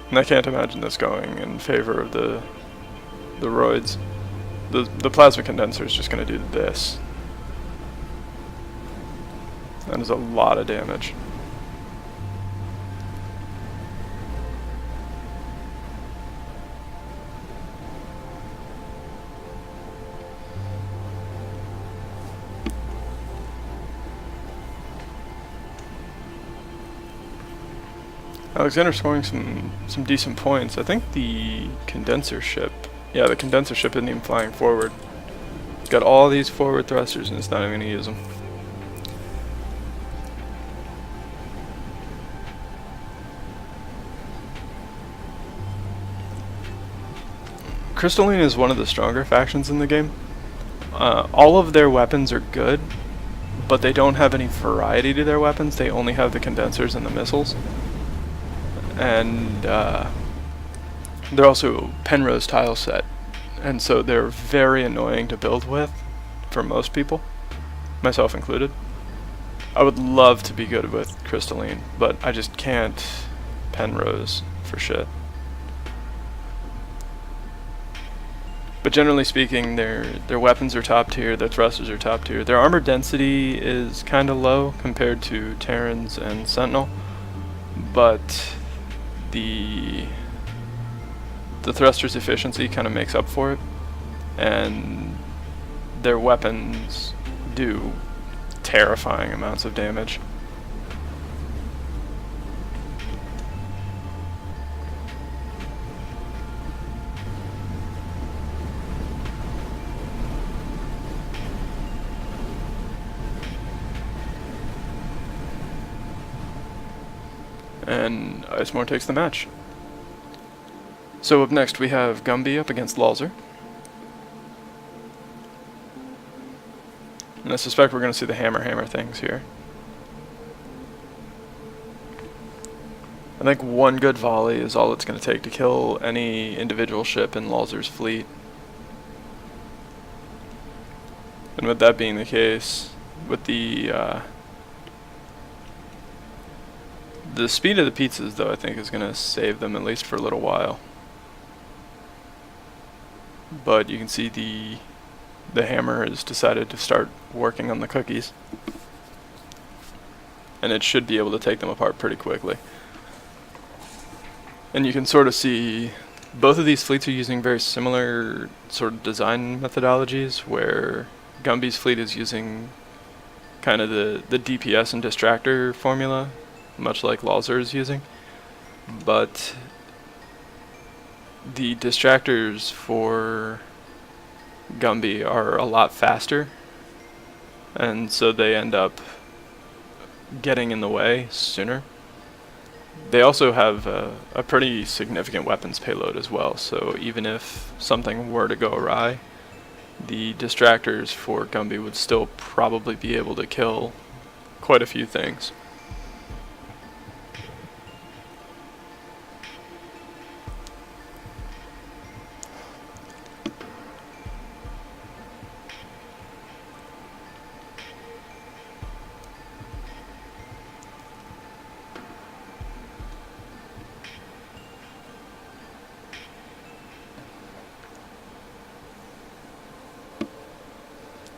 And I can't imagine this going in favor of the roids. The plasma condenser is just going to do this. That is a lot of damage. Aleksander scoring some decent points. I think the condenser ship, yeah, the condenser ship isn't even flying forward. It's got all these forward thrusters and it's not even going to use them. Crystalline is one of the stronger factions in the game. All of their weapons are good, but they don't have any variety to their weapons. They only have the condensers and the missiles. And they're also Penrose tile set, and so they're very annoying to build with for most people, myself included. I would love to be good with Crystalline, but I just can't Penrose for shit. But generally speaking, their weapons are top tier, their thrusters are top tier. Their armor density is kind of low compared to Terrans and Sentinel, but the thrusters efficiency kind of makes up for it, and their weapons do terrifying amounts of damage. And Icemourn takes the match. So up next we have Gumby up against Lawlzer. And I suspect we're going to see the hammer things here. I think one good volley is all it's going to take to kill any individual ship in Lawlzer's fleet. And with that being the case, with the speed of the pizzas, though, I think is going to save them at least for a little while. But you can see the hammer has decided to start working on the cookies, and it should be able to take them apart pretty quickly. And you can sort of see both of these fleets are using very similar sort of design methodologies, where Gumby's fleet is using kind of the DPS and distractor formula, much like Lawlzer is using, but the distractors for Gumby are a lot faster, and so they end up getting in the way sooner. They also have a pretty significant weapons payload as well, so even if something were to go awry, the distractors for Gumby would still probably be able to kill quite a few things.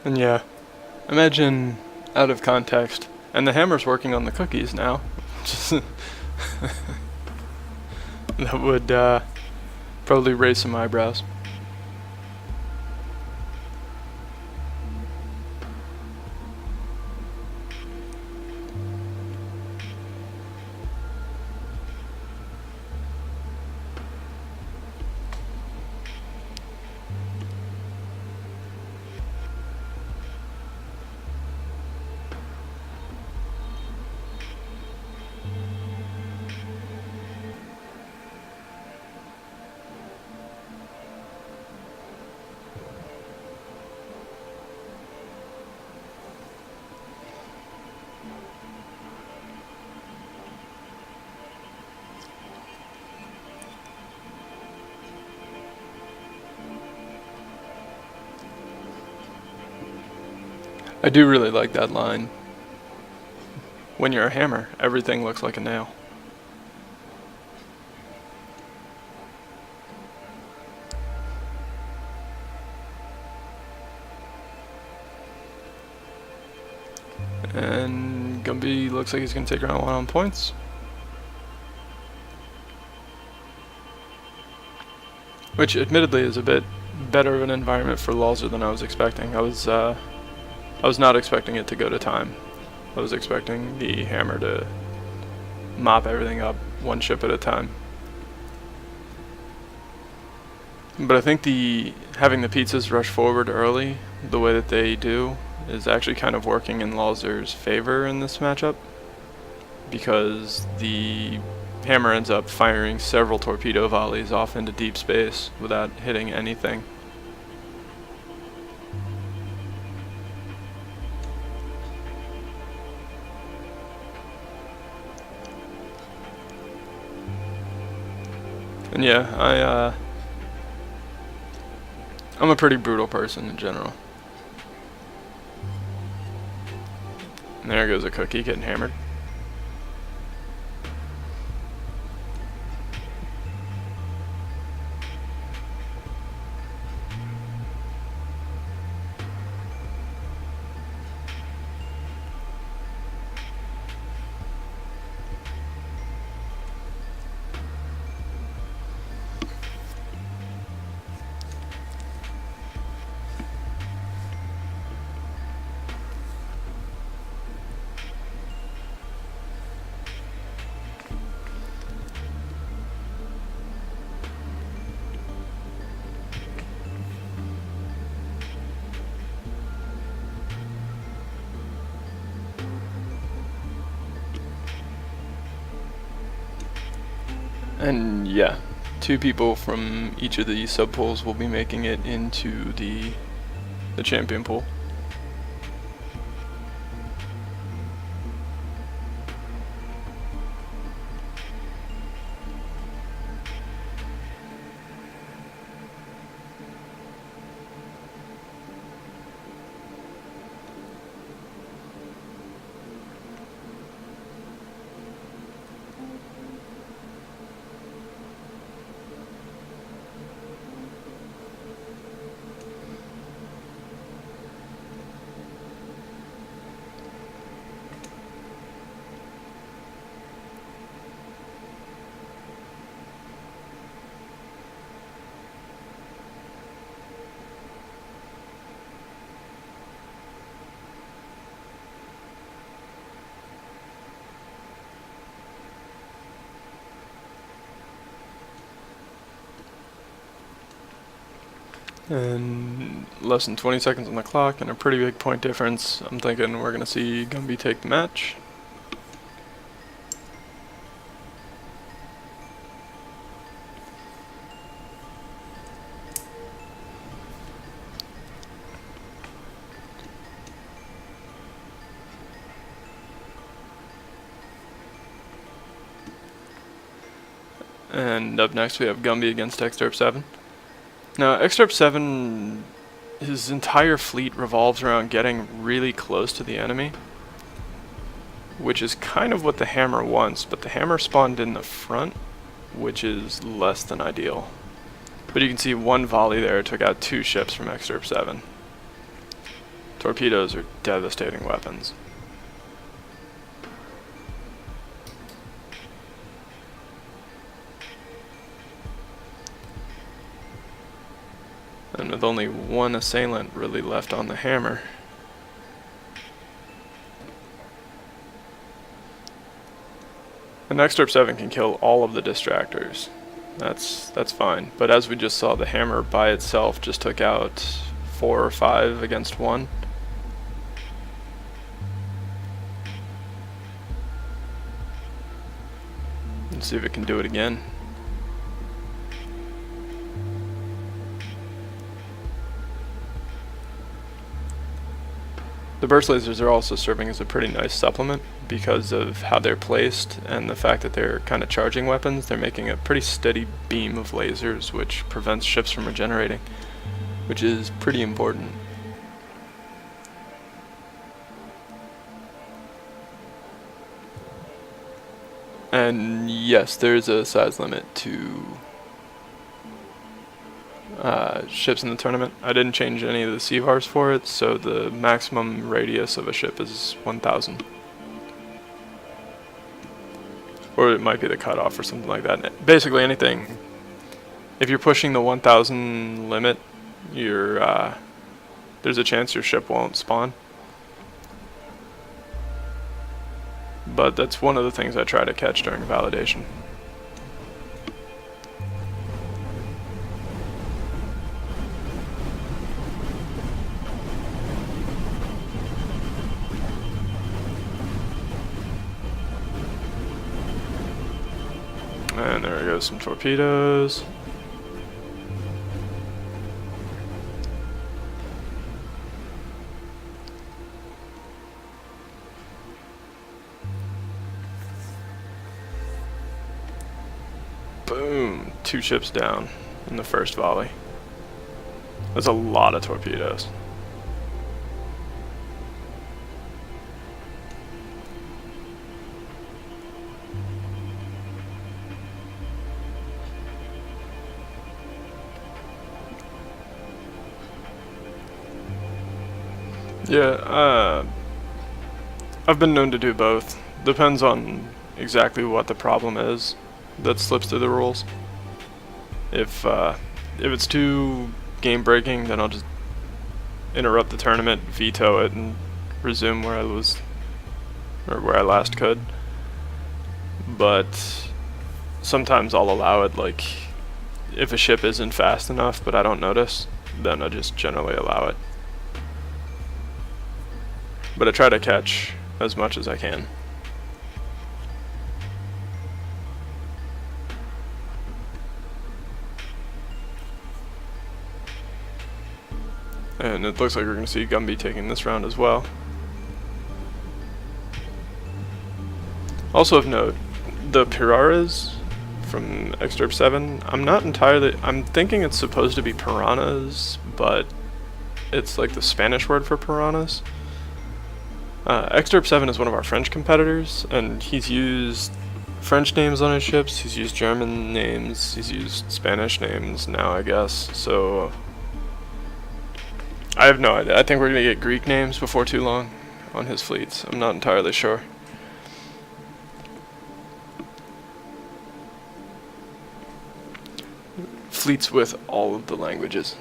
And yeah, imagine out of context, and the hammer's working on the cookies now. That would probably raise some eyebrows. I do really like that line. When you're a hammer, everything looks like a nail. And Gumby looks like he's going to take round one on points. Which admittedly is a bit better of an environment for Lawlzer than I was expecting. I was not expecting it to go to time. I was expecting the hammer to mop everything up one ship at a time. But I think having the pizzas rush forward early, the way that they do, is actually kind of working in Lawlzer's favor in this matchup, because the hammer ends up firing several torpedo volleys off into deep space without hitting anything. And yeah, I'm a pretty brutal person in general. And there goes a cookie getting hammered. And yeah, 2 people from each of the subpools will be making it into the champion pool. And less than 20 seconds on the clock and a pretty big point difference. I'm thinking we're going to see Gumby take the match. And up next we have Gumby against Exterp 7. Now, Exterp 7, his entire fleet revolves around getting really close to the enemy, which is kind of what the hammer wants, but the hammer spawned in the front, which is less than ideal. But you can see one volley there took out 2 ships from Exterp 7. Torpedoes are devastating weapons. And with only one assailant really left on the hammer. And Exterp 7 can kill all of the distractors. That's fine. But as we just saw, the hammer by itself just took out 4 or 5 against 1. Let's see if it can do it again. The burst lasers are also serving as a pretty nice supplement because of how they're placed and the fact that they're kind of charging weapons. They're making a pretty steady beam of lasers which prevents ships from regenerating, which is pretty important. And yes, there is a size limit to ships in the tournament. I didn't change any of the CVARs for it, so the maximum radius of a ship is 1,000. Or it might be the cutoff or something like that. Basically anything. If you're pushing the 1,000 limit, there's a chance your ship won't spawn. But that's one of the things I try to catch during validation. And there goes some torpedoes. Boom! 2 ships down in the first volley. That's a lot of torpedoes. Yeah, I've been known to do both. Depends on exactly what the problem is that slips through the rules. If it's too game breaking, then I'll just interrupt the tournament, veto it, and resume where I was, or where I last could. But sometimes I'll allow it, like if a ship isn't fast enough but I don't notice, then I just generally allow it. But I try to catch as much as I can. And it looks like we're going to see Gumby taking this round as well. Also of note, the Piraras from Excerpt 7, I'm thinking it's supposed to be piranhas, but it's like the Spanish word for piranhas. Excerpt 7 is one of our French competitors, and he's used French names on his ships, he's used German names, he's used Spanish names now, I guess, so I have no idea. I think we're going to get Greek names before too long on his fleets. I'm not entirely sure. Fleets with all of the languages.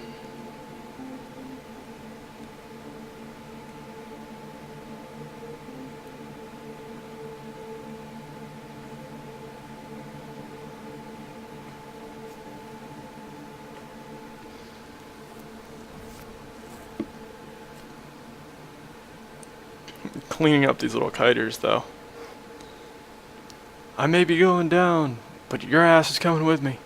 Cleaning up these little kiters, though. I may be going down, but your ass is coming with me.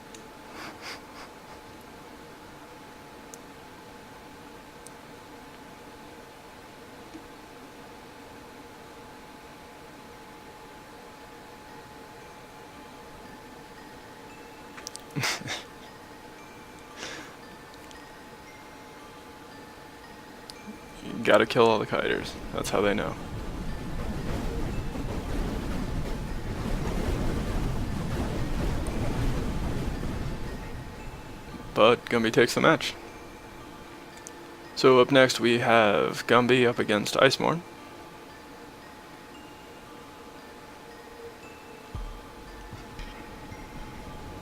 You gotta kill all the kiters. That's how they know. But Gumby takes the match. So up next we have Gumby up against Icemourn.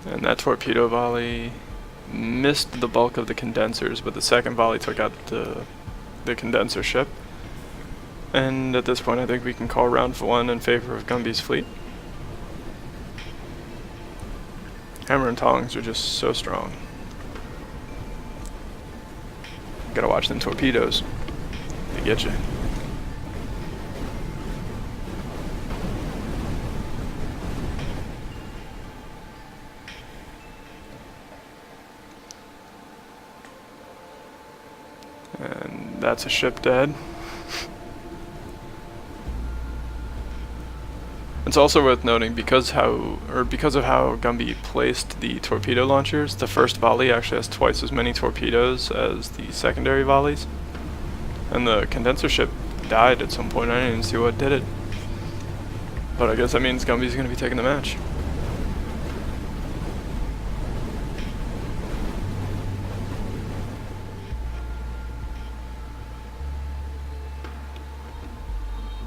And that torpedo volley missed the bulk of the condensers, but the second volley took out the condenser ship. And at this point I think we can call round 1 in favor of Gumby's fleet. Hammer and Tongs are just so strong. Gotta watch them torpedoes. They get you. And that's a ship dead. It's also worth noting because of how Gumby placed the torpedo launchers, the first volley actually has twice as many torpedoes as the secondary volleys. And the condenser ship died at some point. I didn't even see what did it. But I guess that means Gumby's going to be taking the match.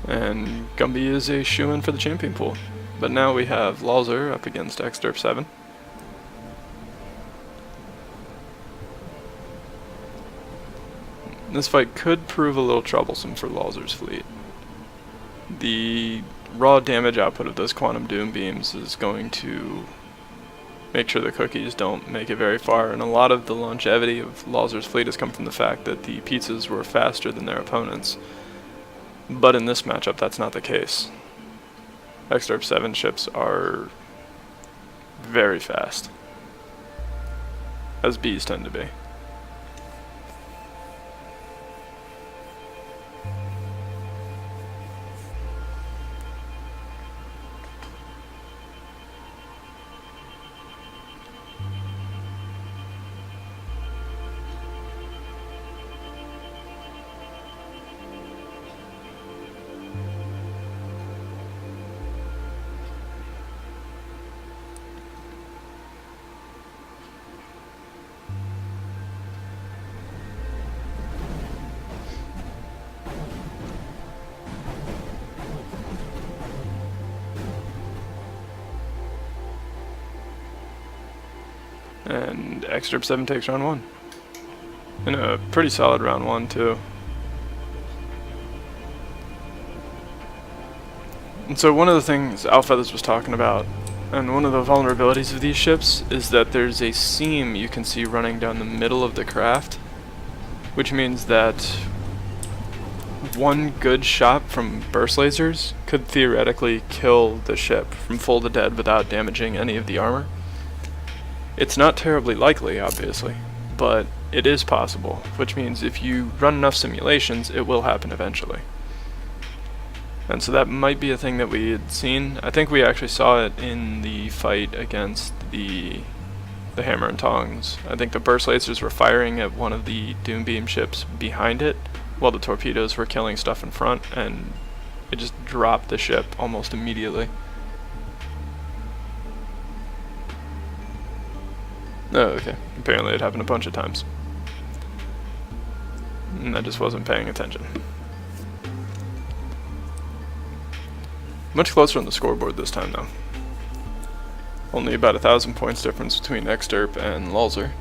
And Gumby is a shoo-in for the champion pool. But now we have Lawlzer up against Excerpt 7. This fight could prove a little troublesome for Lawlzer's fleet. The raw damage output of those quantum doom beams is going to make sure the cookies don't make it very far, and a lot of the longevity of Lawlzer's fleet has come from the fact that the pizzas were faster than their opponents. But in this matchup, that's not the case. Excerpt 7 ships are very fast, as bees tend to be. And Excerpt 7 takes round 1. In a pretty solid round 1, too. And so one of the things Alfeathers was talking about, and one of the vulnerabilities of these ships, is that there's a seam you can see running down the middle of the craft, which means that one good shot from burst lasers could theoretically kill the ship from full to dead without damaging any of the armor. It's not terribly likely, obviously, but it is possible, which means if you run enough simulations, it will happen eventually. And so that might be a thing that we had seen. I think we actually saw it in the fight against the Hammer and Tongs. I think the burst lasers were firing at one of the Doom Beam ships behind it, while the torpedoes were killing stuff in front, and it just dropped the ship almost immediately. Oh, okay. Apparently it happened a bunch of times. And I just wasn't paying attention. Much closer on the scoreboard this time, though. Only about 1,000 points difference between Excerpt and Lawlzer.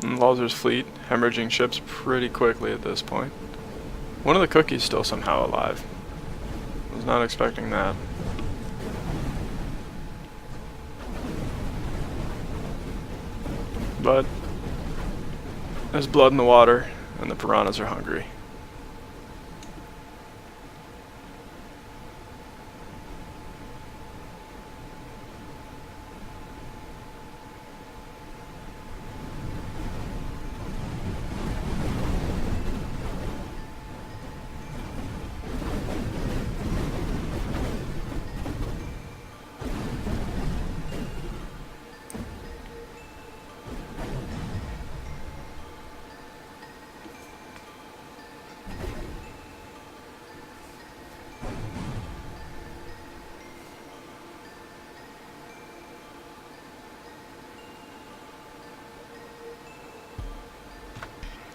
And Lawlzer's fleet hemorrhaging ships pretty quickly at this point. One of the cookies still somehow alive. Was not expecting that. But there's blood in the water, and the piranhas are hungry.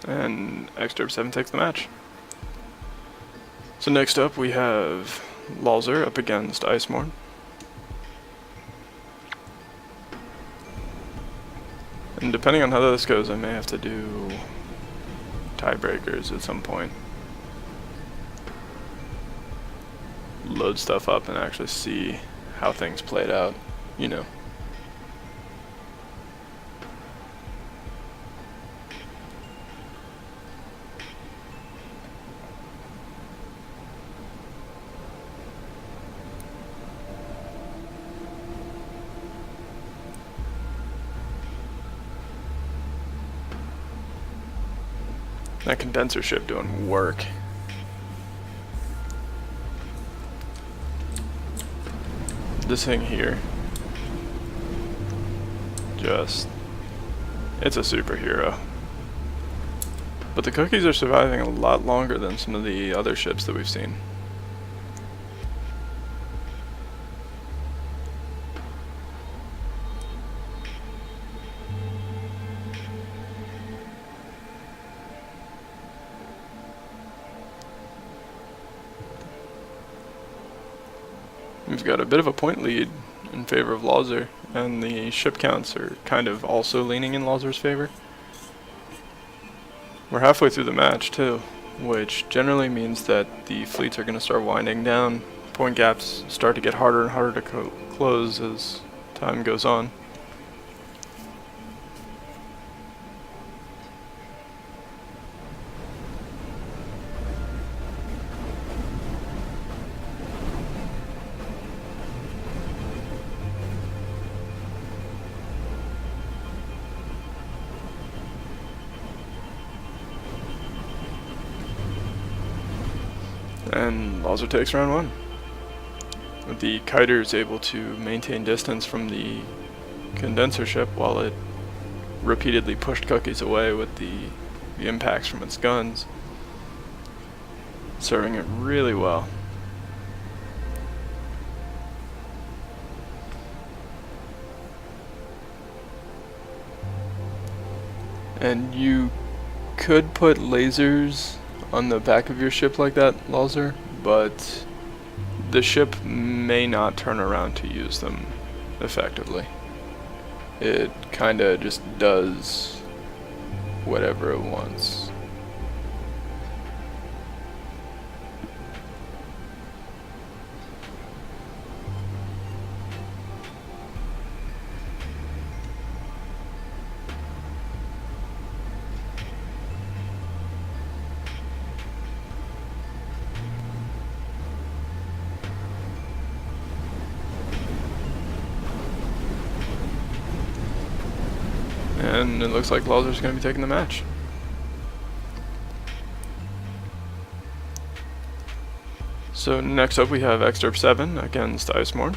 And Excerpt 7 takes the match. So next up we have Lawlzer up against Icemourn. And depending on how this goes, I may have to do tiebreakers at some point. Load stuff up and actually see how things played out, you know. That condenser ship doing work. This thing here, just, it's a superhero. But the cookies are surviving a lot longer than some of the other ships that we've seen. we've got a bit of a point lead in favor of Lawlzer, and the ship counts are kind of also leaning in Lawlzer's favor. We're halfway through the match too, which generally means that the fleets are going to start winding down. Point gaps start to get harder and harder to close as time goes on. And Lawlzer takes round one. The kiter is able to maintain distance from the condenser ship while it repeatedly pushed cookies away with the impacts from its guns, serving it really well. And you could put lasers on the back of your ship like that, Lawlzer, but the ship may not turn around to use them effectively. It kinda just does whatever it wants. And it looks like Lawlzer's going to be taking the match. So next up we have Excerpt 7 against Icemourn.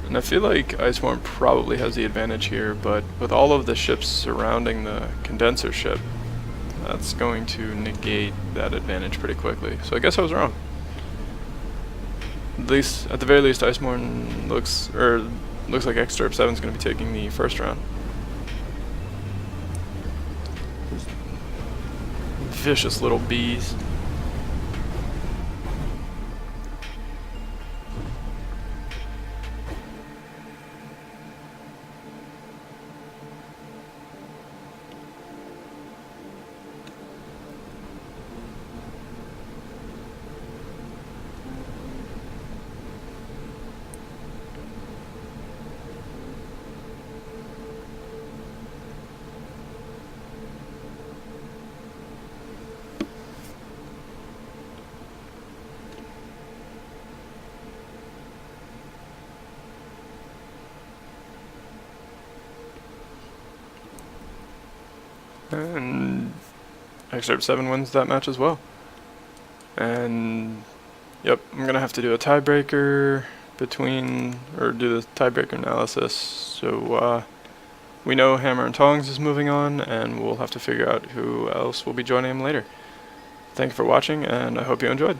And I feel like Icemourn probably has the advantage here, but with all of the ships surrounding the condenser ship, that's going to negate that advantage pretty quickly. So I guess I was wrong. At the very least, Icemourn looks like Excerpt 7 is going to be taking the first round. Vicious little bees. And Excerpt 7 wins that match as well. And yep, I'm gonna have to do a tiebreaker do the tiebreaker analysis. So we know Hammer and Tongs is moving on, and we'll have to figure out who else will be joining him later. Thank you for watching, and I hope you enjoyed.